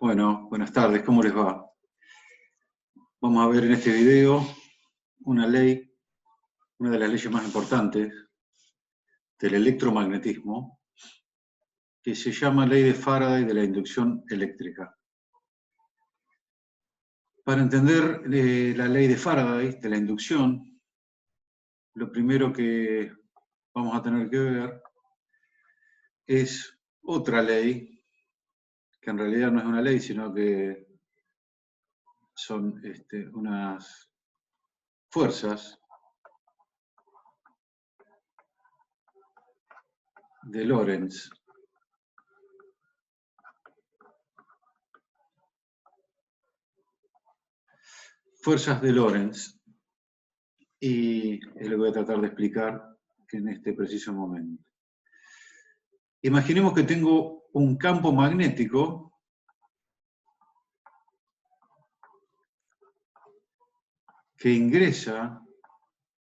Bueno, buenas tardes, ¿cómo les va? Vamos a ver en este video una ley, una de las leyes más importantes del electromagnetismo, que se llama Ley de Faraday de la inducción eléctrica. Para entender la ley de Faraday de la inducción, lo primero que vamos a tener que ver es otra ley, que en realidad no es una ley, sino que son unas fuerzas de Lorentz. Fuerzas de Lorentz, y es lo que voy a tratar de explicar en este preciso momento. Imaginemos que tengo un campo magnético que ingresa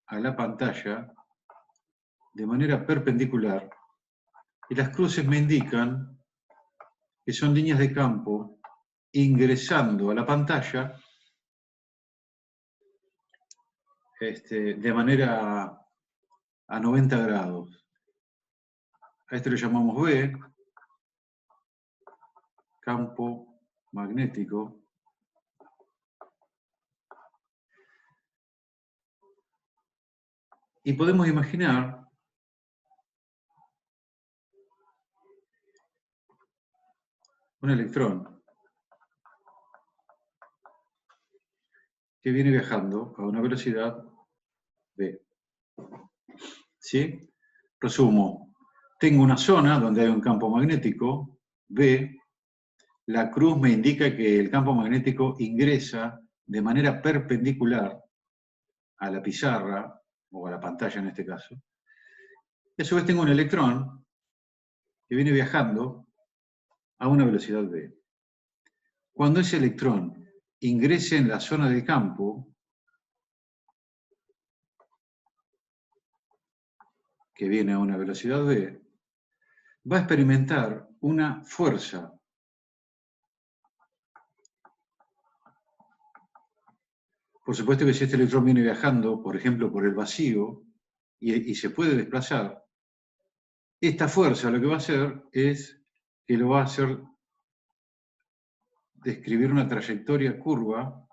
a la pantalla de manera perpendicular y las cruces me indican que son líneas de campo ingresando a la pantalla de manera a 90 grados. A este lo llamamos B, campo magnético. Y podemos imaginar un electrón que viene viajando a una velocidad v. ¿Sí? Resumo. Tengo una zona donde hay un campo magnético, V. La cruz me indica que el campo magnético ingresa de manera perpendicular a la pizarra, o a la pantalla en este caso. Y a su vez tengo un electrón que viene viajando a una velocidad v. Cuando ese electrón ingrese en la zona del campo, que viene a una velocidad v, va a experimentar una fuerza Por supuesto que si este electrón viene viajando, por ejemplo, por el vacío, y se puede desplazar, esta fuerza lo que va a hacer es que lo va a hacer describir una trayectoria curva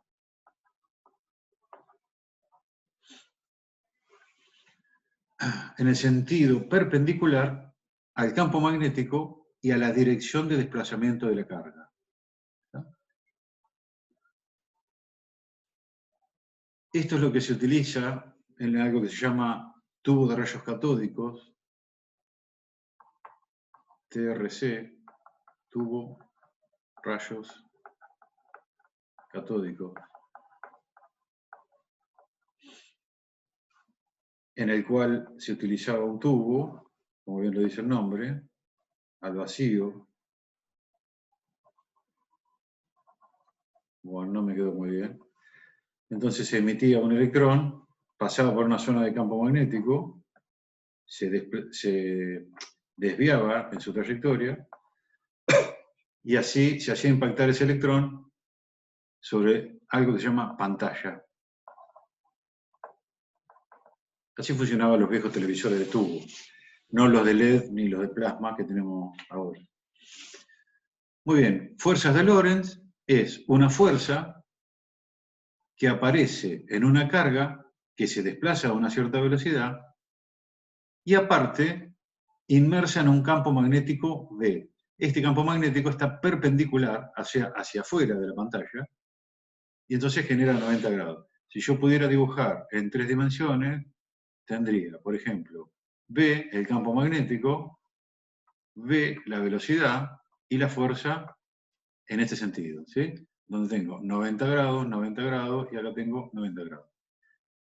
en el sentido perpendicular al campo magnético y a la dirección de desplazamiento de la carga. Esto es lo que se utiliza en algo que se llama tubo de rayos catódicos, TRC, tubo rayos catódicos, en el cual se utilizaba un tubo, como bien lo dice el nombre, al vacío. Bueno, no me quedó muy bien. Entonces se emitía un electrón, pasaba por una zona de campo magnético, se desviaba en su trayectoria, y así se hacía impactar ese electrón sobre algo que se llama pantalla. Así funcionaban los viejos televisores de tubo, no los de LED ni los de plasma que tenemos ahora. Muy bien, fuerzas de Lorentz es una fuerza que aparece en una carga que se desplaza a una cierta velocidad y aparte inmersa en un campo magnético V. Este campo magnético está perpendicular hacia afuera de la pantalla y entonces genera 90 grados. Si yo pudiera dibujar en 3 dimensiones, tendría, por ejemplo, V, el campo magnético, V, la velocidad y la fuerza en este sentido, ¿sí? Donde tengo 90 grados y acá tengo 90 grados.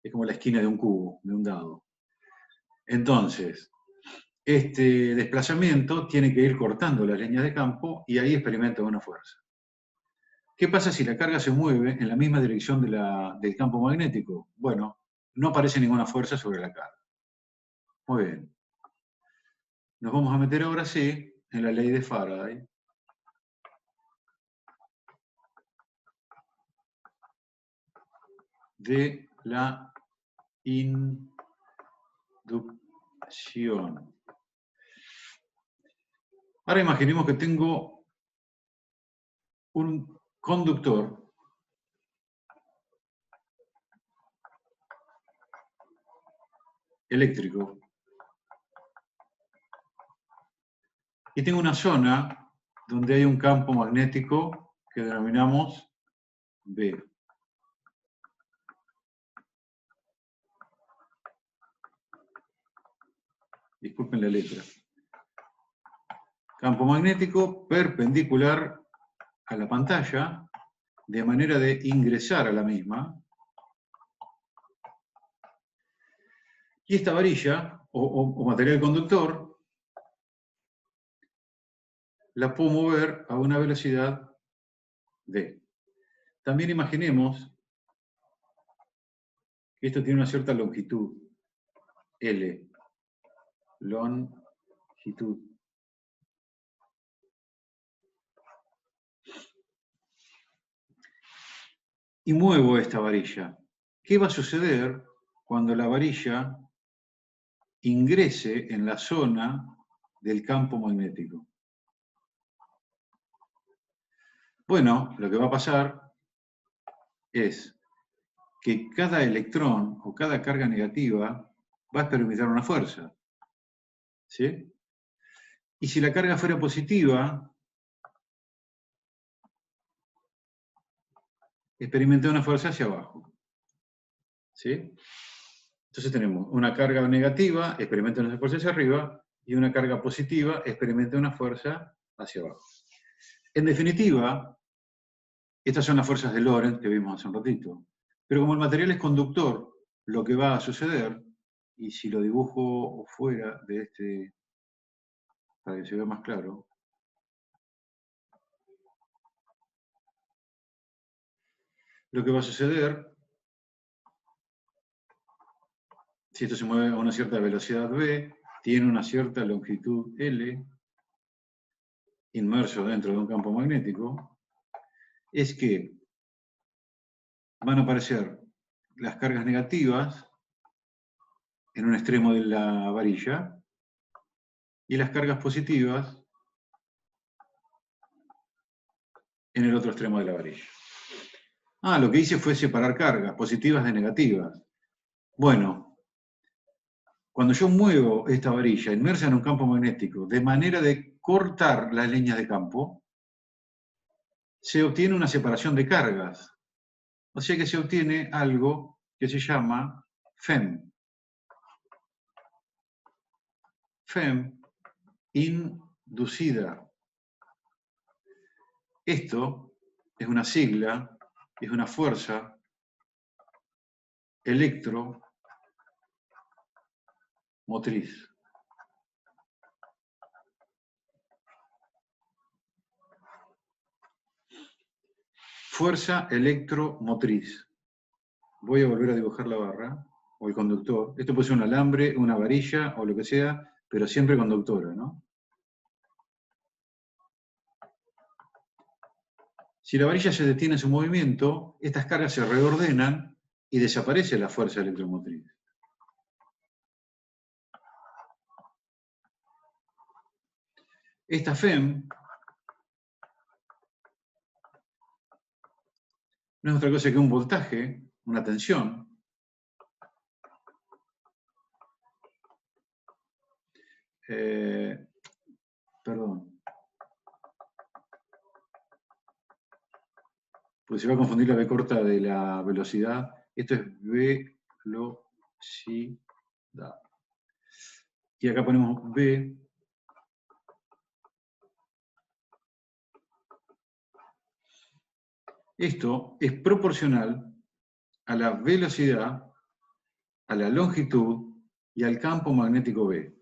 Es como la esquina de un cubo, de un dado. Entonces, este desplazamiento tiene que ir cortando las líneas de campo y ahí experimenta una fuerza. ¿Qué pasa si la carga se mueve en la misma dirección del campo magnético? Bueno, no aparece ninguna fuerza sobre la carga. Muy bien. Nos vamos a meter ahora sí en la ley de Faraday. de la inducción. Ahora imaginemos que tengo un conductor eléctrico y tengo una zona donde hay un campo magnético que denominamos B. Disculpen la letra. Campo magnético perpendicular a la pantalla, de manera de ingresar a la misma. Y esta varilla, o material conductor, la puedo mover a una velocidad v. También imaginemos que esto tiene una cierta longitud, L. Longitud. Y muevo esta varilla. ¿Qué va a suceder cuando la varilla ingrese en la zona del campo magnético? Bueno, lo que va a pasar es que cada electrón o cada carga negativa va a experimentar una fuerza. ¿Sí? Y si la carga fuera positiva, experimenta una fuerza hacia abajo. ¿Sí? Entonces tenemos una carga negativa, experimenta una fuerza hacia arriba, y una carga positiva, experimenta una fuerza hacia abajo. En definitiva, estas son las fuerzas de Lorentz que vimos hace un ratito. Pero como el material es conductor, lo que va a suceder, y si lo dibujo fuera de este, para que se vea más claro, lo que va a suceder, si esto se mueve a una cierta velocidad v, tiene una cierta longitud L, inmerso dentro de un campo magnético, es que van a aparecer las cargas negativas en un extremo de la varilla y las cargas positivas en el otro extremo de la varilla. Ah, lo que hice fue separar cargas positivas de negativas. Bueno, cuando yo muevo esta varilla inmersa en un campo magnético de manera de cortar las líneas de campo, se obtiene una separación de cargas. O sea que se obtiene algo que se llama FEM. FEM inducida. Esto es una sigla, es una fuerza electromotriz. Fuerza electromotriz. Voy a volver a dibujar la barra, o el conductor. Esto puede ser un alambre, una varilla, o lo que sea, pero siempre conductora, ¿no? Si la varilla se detiene en su movimiento, estas cargas se reordenan y desaparece la fuerza electromotriz. Esta FEM no es otra cosa que un voltaje, una tensión. Perdón. Pues se va a confundir la B corta de la velocidad. Esto es velocidad. Y acá ponemos V. Esto es proporcional a la velocidad, a la longitud y al campo magnético B.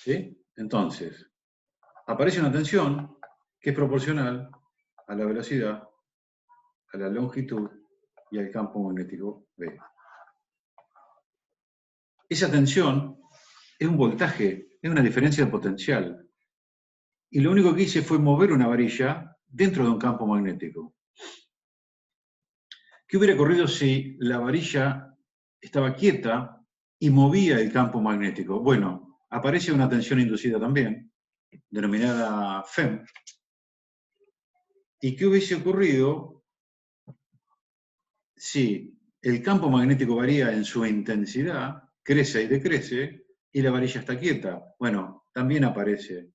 ¿Sí? Entonces, aparece una tensión que es proporcional a la velocidad, a la longitud y al campo magnético B. Esa tensión es un voltaje, es una diferencia de potencial. y lo único que hice fue mover una varilla dentro de un campo magnético. ¿Qué hubiera ocurrido si la varilla estaba quieta y movía el campo magnético? Bueno, aparece una tensión inducida también, denominada FEM. ¿Y qué hubiese ocurrido si el campo magnético varía en su intensidad, crece y decrece, y la varilla está quieta? Bueno, también aparece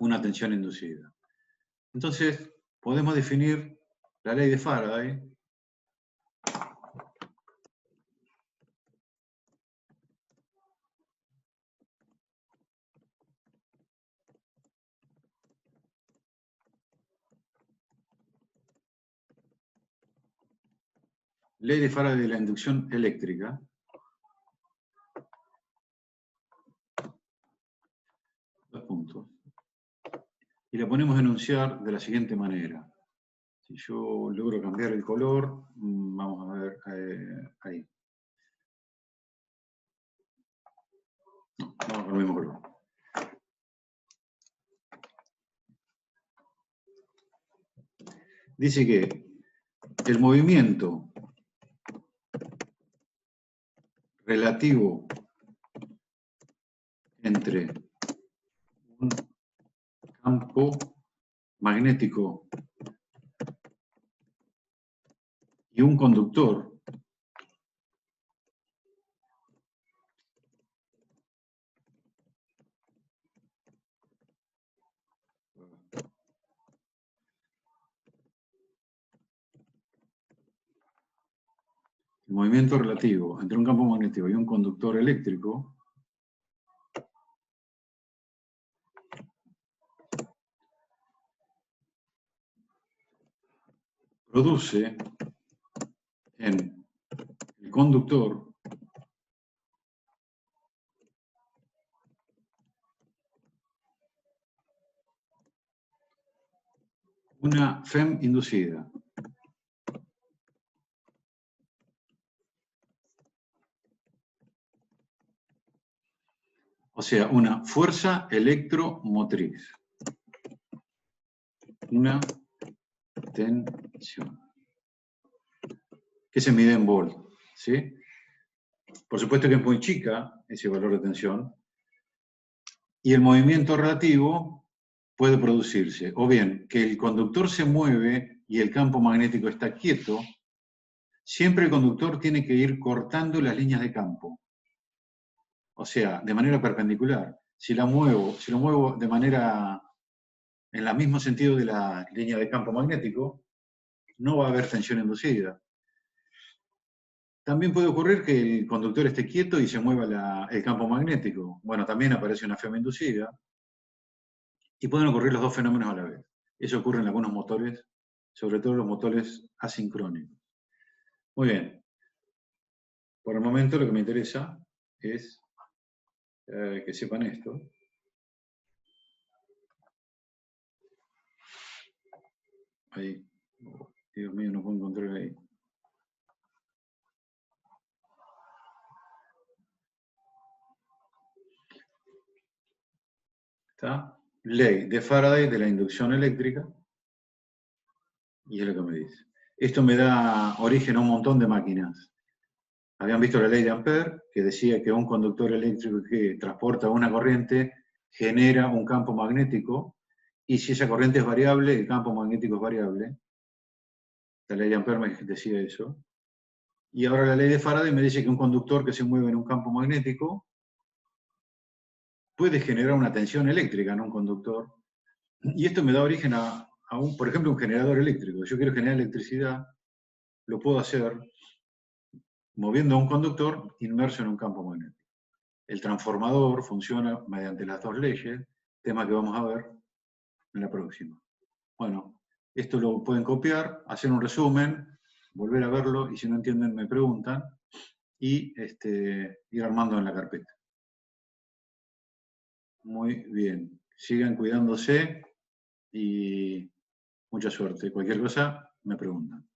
una tensión inducida. Entonces, podemos definir la ley de Faraday ley de Faraday de la inducción eléctrica. Dos puntos. Y la ponemos a enunciar de la siguiente manera. Si yo logro cambiar el color, vamos a ver ahí. No, vamos con el mismo color. Dice que el movimiento relativo entre un campo magnético y un conductor el movimiento relativo entre un campo magnético y un conductor eléctrico produce en el conductor una FEM inducida. O sea, una fuerza electromotriz. Una tensión. Que se mide en volt. ¿Sí? Por supuesto que es muy chica ese valor de tensión. Y el movimiento relativo puede producirse, o bien que el conductor se mueve y el campo magnético está quieto, siempre el conductor tiene que ir cortando las líneas de campo. O sea, de manera perpendicular. Si lo muevo de manera, en el mismo sentido de la línea de campo magnético, no va a haber tensión inducida. También puede ocurrir que el conductor esté quieto y se mueva el campo magnético. Bueno, también aparece una FEM inducida. Y pueden ocurrir los dos fenómenos a la vez. Eso ocurre en algunos motores, sobre todo los motores asincrónicos. Muy bien. Por el momento lo que me interesa es que sepan esto. Ahí. Oh, Dios mío, no puedo encontrar ahí. ¿Está? Ley de Faraday de la inducción eléctrica. Y es lo que me dice. Esto me da origen a un montón de máquinas. Habían visto la ley de Ampère, que decía que un conductor eléctrico que transporta una corriente genera un campo magnético, y si esa corriente es variable, el campo magnético es variable. La ley de Ampère me decía eso. Y ahora la ley de Faraday me dice que un conductor que se mueve en un campo magnético puede generar una tensión eléctrica en un conductor. Y esto me da origen por ejemplo, un generador eléctrico. Yo quiero generar electricidad, lo puedo hacer moviendo a un conductor inmerso en un campo magnético. El transformador funciona mediante las dos leyes, tema que vamos a ver en la próxima. Bueno, esto lo pueden copiar, hacer un resumen, volver a verlo, y si no entienden me preguntan, y ir armando en la carpeta. Muy bien. Sigan cuidándose y mucha suerte. Cualquier cosa me preguntan.